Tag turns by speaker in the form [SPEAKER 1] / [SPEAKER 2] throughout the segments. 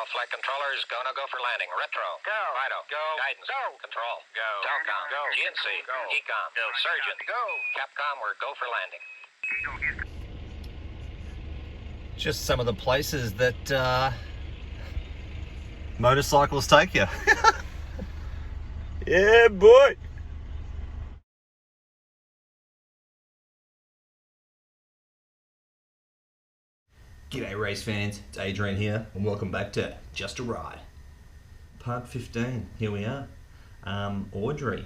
[SPEAKER 1] All flight controllers, go, no, go for landing. Retro. Go. Fido. Go. Guidance. Go. Control. Go. Telcom. Go. GNC. Go. Ecom. Go. Surgeon. Go. Capcom, we're go for landing.
[SPEAKER 2] Just some of the places that motorcycles take you. Yeah, boy. G'day race fans, it's Adrian here and welcome back to Just a Ride. Part 15, here we are. Audrey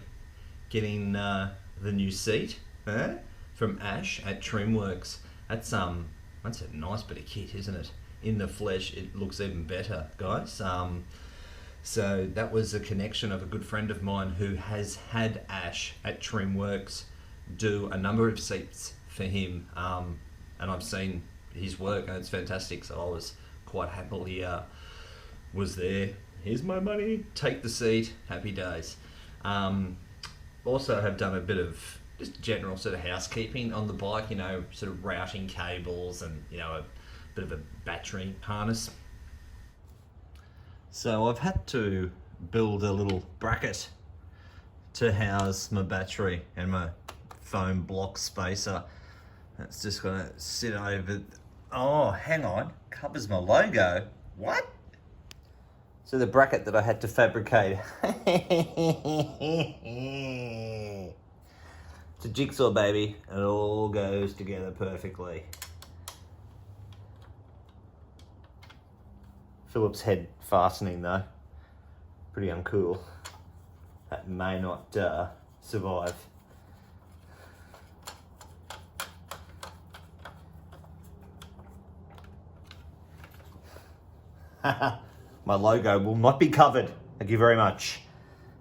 [SPEAKER 2] getting the new seat from Ash at Trimworks. That's a nice bit of kit, isn't it? In the flesh it looks even better, guys. So that was a connection of a good friend of mine who has had Ash at Trimworks do a number of seats for him, and I've seen his work and it's fantastic, so I was quite happily was there. Here's my money, take the seat, happy days. Also have done a bit of just general sort of housekeeping on the bike, you know, sort of routing cables and, you know, a bit of a battery harness. So I've had to build a little bracket to house my battery and my foam block spacer. That's just gonna sit over. Oh, hang on, covers my logo. What? So the bracket that I had to fabricate. It's a jigsaw, baby. It all goes together perfectly. Phillips head fastening though. Pretty uncool. That may not survive. My logo will not be covered. Thank you very much.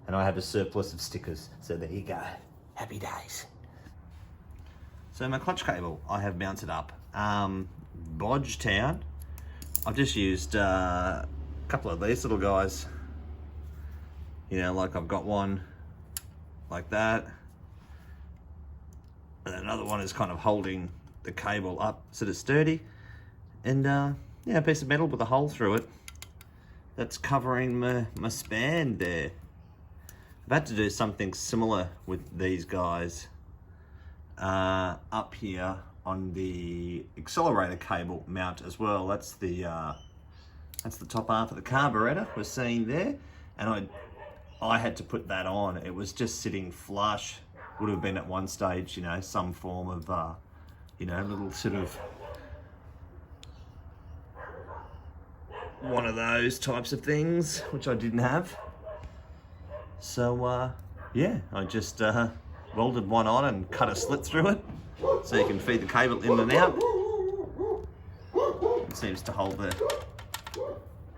[SPEAKER 2] And I have a surplus of stickers. So there you go. Happy days. So my clutch cable I have mounted up. Bodgetown. I've just used a couple of these little guys. You know, like I've got one like that. And another one is kind of holding the cable up so that it's sturdy. And yeah, a piece of metal with a hole through it. That's covering my span there. I've had to do something similar with these guys up here on the accelerator cable mount as well. That's the top half of the carburetor we're seeing there, and I had to put that on. It was just sitting flush. Would have been at one stage, you know, some form of you know, little sort of one of those types of things, which I didn't have. So yeah, I just welded one on and cut a slit through it so you can feed the cable in and out. It seems to hold there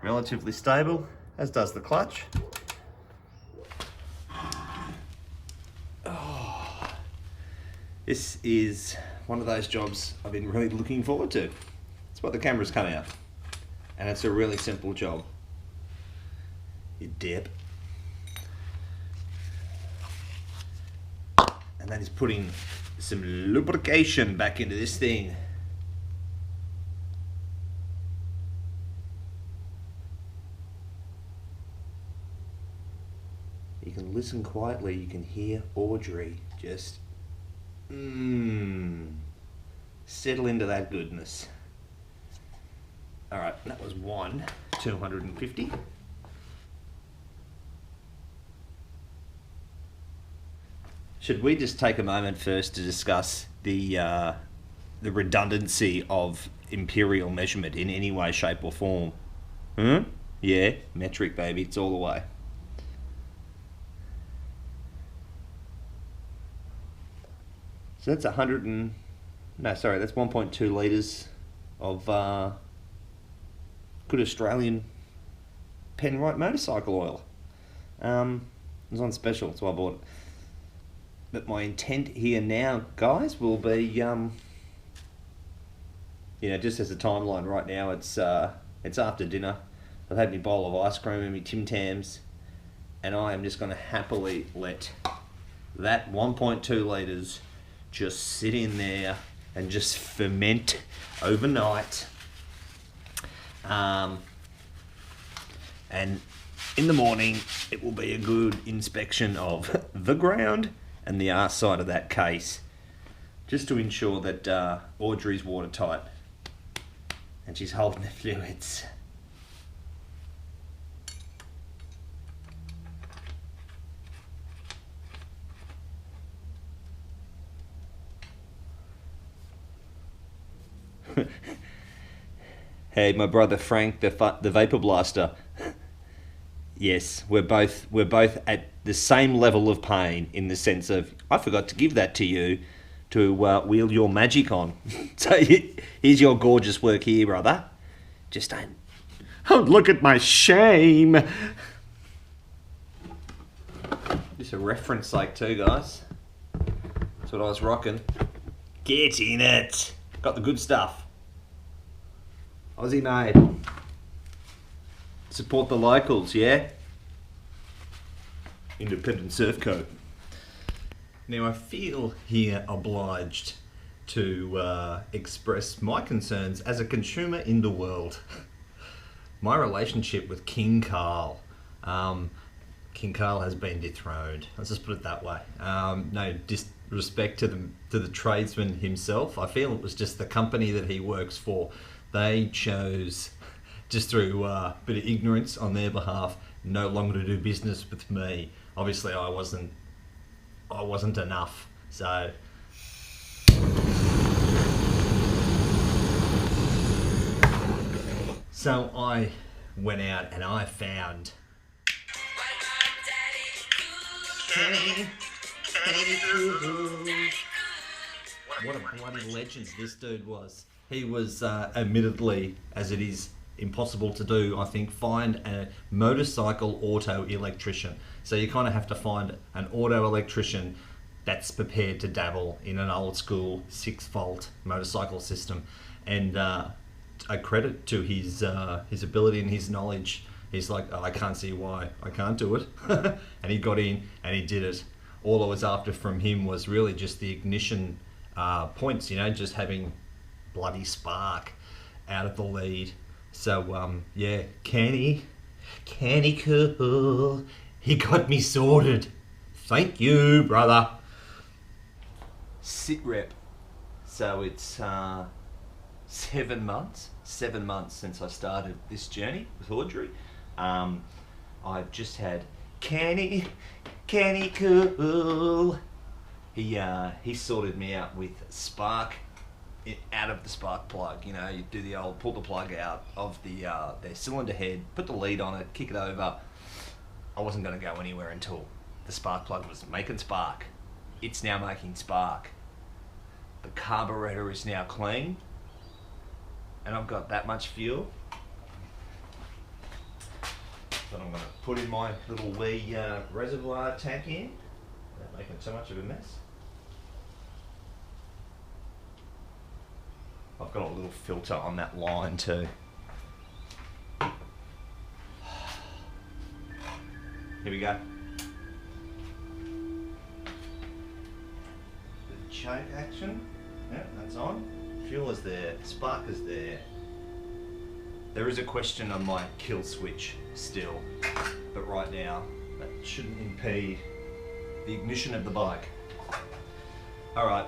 [SPEAKER 2] relatively stable, as does the clutch. Oh, this is one of those jobs I've been really looking forward to. It's what the camera's come out. And it's a really simple job. You dip. And that is putting some lubrication back into this thing. You can listen quietly, you can hear Audrey just settle into that goodness. All right, that was 250. Should we just take a moment first to discuss the redundancy of imperial measurement in any way, shape or form? Yeah, metric, baby, it's all the way. So that's 1.2 litres of good Australian Penrite motorcycle oil. It was on special, so I bought it. But my intent here now, guys, will be, you know, just as a timeline right now, it's after dinner. I've had my bowl of ice cream and my Tim Tams, and I am just going to happily let that 1.2 litres just sit in there and just ferment overnight. And in the morning, it will be a good inspection of the ground and the arse side of that case, just to ensure that Audrey's watertight and she's holding the fluids. Hey, my brother Frank, the Vapor Blaster. Yes, we're both at the same level of pain in the sense of I forgot to give that to you to wield your magic on. So here's your gorgeous work here, brother. Just don't look at my shame. Just a reference sake too, guys. That's what I was rocking. Get in it. Got the good stuff. Aussie made. Support the locals, yeah? Independent surf coat. Now I feel here obliged to express my concerns as a consumer in the world. My relationship with King Carl. King Carl has been dethroned. Let's just put it that way. No disrespect to the tradesman himself. I feel it was just the company that he works for. They chose, just through a bit of ignorance on their behalf, no longer to do business with me. Obviously, I wasn't enough. So I went out and I found Kenny Cool. What a bloody legend this dude was. He was, admittedly, as it is impossible to do, I think, find a motorcycle auto electrician. So you kind of have to find an auto electrician that's prepared to dabble in an old school 6-volt motorcycle system. And a credit to his ability and his knowledge. He's like, I can't see why I can't do it. And he got in and he did it. All I was after from him was really just the ignition points, just having bloody spark out of the lead. So yeah, Kenny Cool, he got me sorted. Thank you, brother. Sit rep. So it's 7 months since I started this journey with Audrey. I've just had Kenny Cool. He sorted me out with spark out of the spark plug. You do the old pull the plug out of their cylinder head, put the lead on it, kick it over. I wasn't going to go anywhere until the spark plug was making spark. It's now making spark. The carburetor is now clean, and I've got that much fuel that I'm going to put in my little wee reservoir tank in, without making so much of a mess. I've got a little filter on that line too. Here we go. The choke action. Yeah, that's on. Fuel is there. Spark is there. There is a question on my kill switch still, but right now that shouldn't impede the ignition of the bike. All right.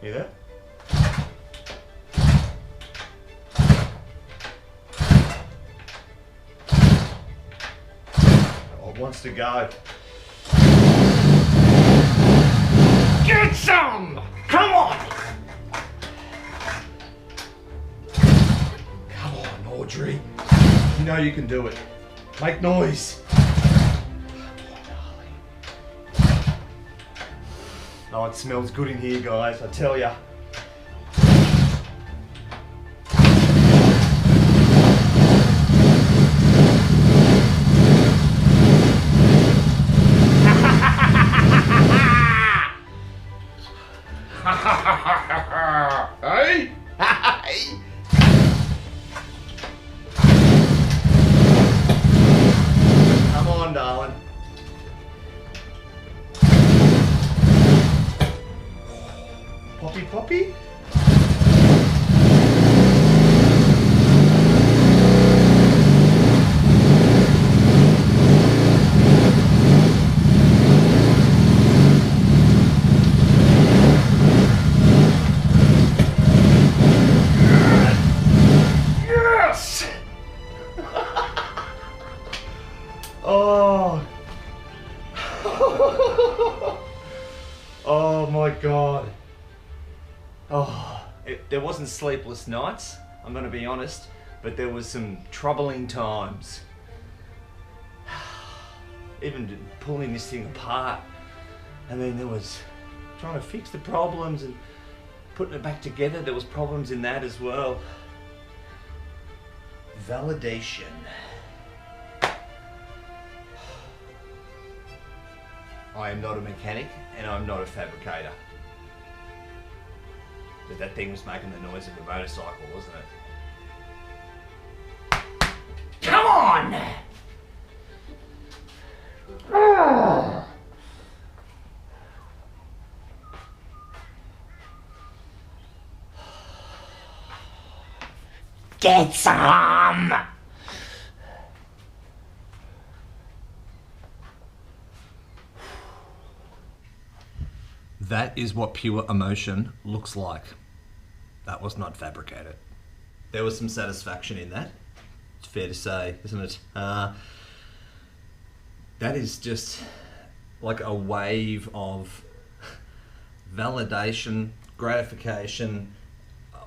[SPEAKER 2] You there? Oh, it wants to go. Get some! Come on! Come on, Audrey. You know you can do it. Make noise. Oh, it smells good in here, guys, I tell ya. Hey? my God. There wasn't sleepless nights, I'm going to be honest, but there was some troubling times. Even pulling this thing apart, and then there was trying to fix the problems and putting it back together. There was problems in that as well. Validation. I am not a mechanic and I'm not a fabricator. But that thing was making the noise of a motorcycle, wasn't it? Come on! Get some! That is what pure emotion looks like. That was not fabricated. There was some satisfaction in that. It's fair to say, isn't it? That is just like a wave of validation, gratification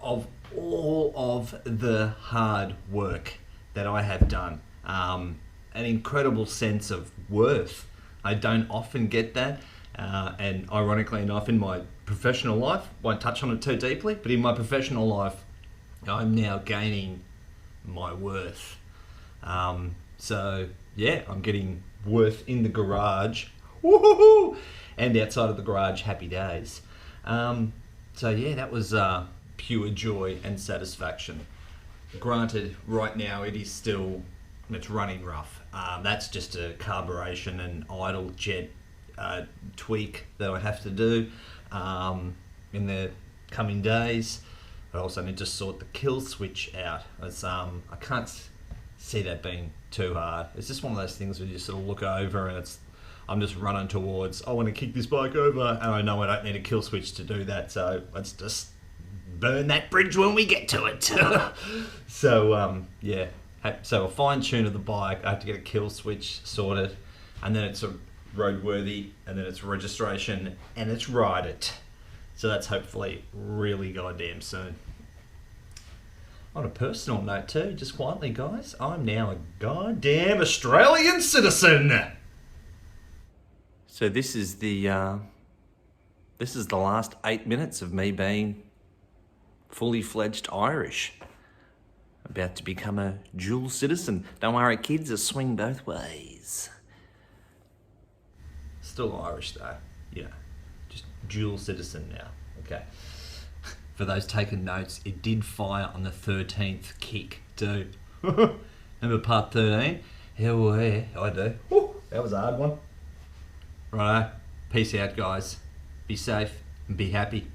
[SPEAKER 2] of all of the hard work that I have done. An incredible sense of worth. I don't often get that. And ironically enough, in my professional life, won't touch on it too deeply, but in my professional life, I'm now gaining my worth. So yeah, I'm getting worth in the garage, woohoo, and outside of the garage, happy days. So yeah, that was pure joy and satisfaction. Granted, right now it's running rough. That's just a carburation and idle jet tweak that I have to do in the coming days. I also need to sort the kill switch out. As I can't see that being too hard. It's just one of those things where you just sort of look over and I'm just running towards, I want to kick this bike over, and I know I don't need a kill switch to do that, so let's just burn that bridge when we get to it. So yeah, so a fine tune of the bike. I have to get a kill switch sorted, and then it's a roadworthy, and then it's registration, and it's ride it. So that's hopefully really goddamn soon. On a personal note too, just quietly guys, I'm now a goddamn Australian citizen. So this is the last 8 minutes of me being fully fledged Irish. About to become a dual citizen. Don't worry kids, it'll swing both ways. Still Irish though, you know, just dual citizen now, okay. For those taking notes, it did fire on the 13th kick too. Remember part 13? Hell yeah, I do. Woo, that was a hard one. Righto, peace out guys. Be safe and be happy.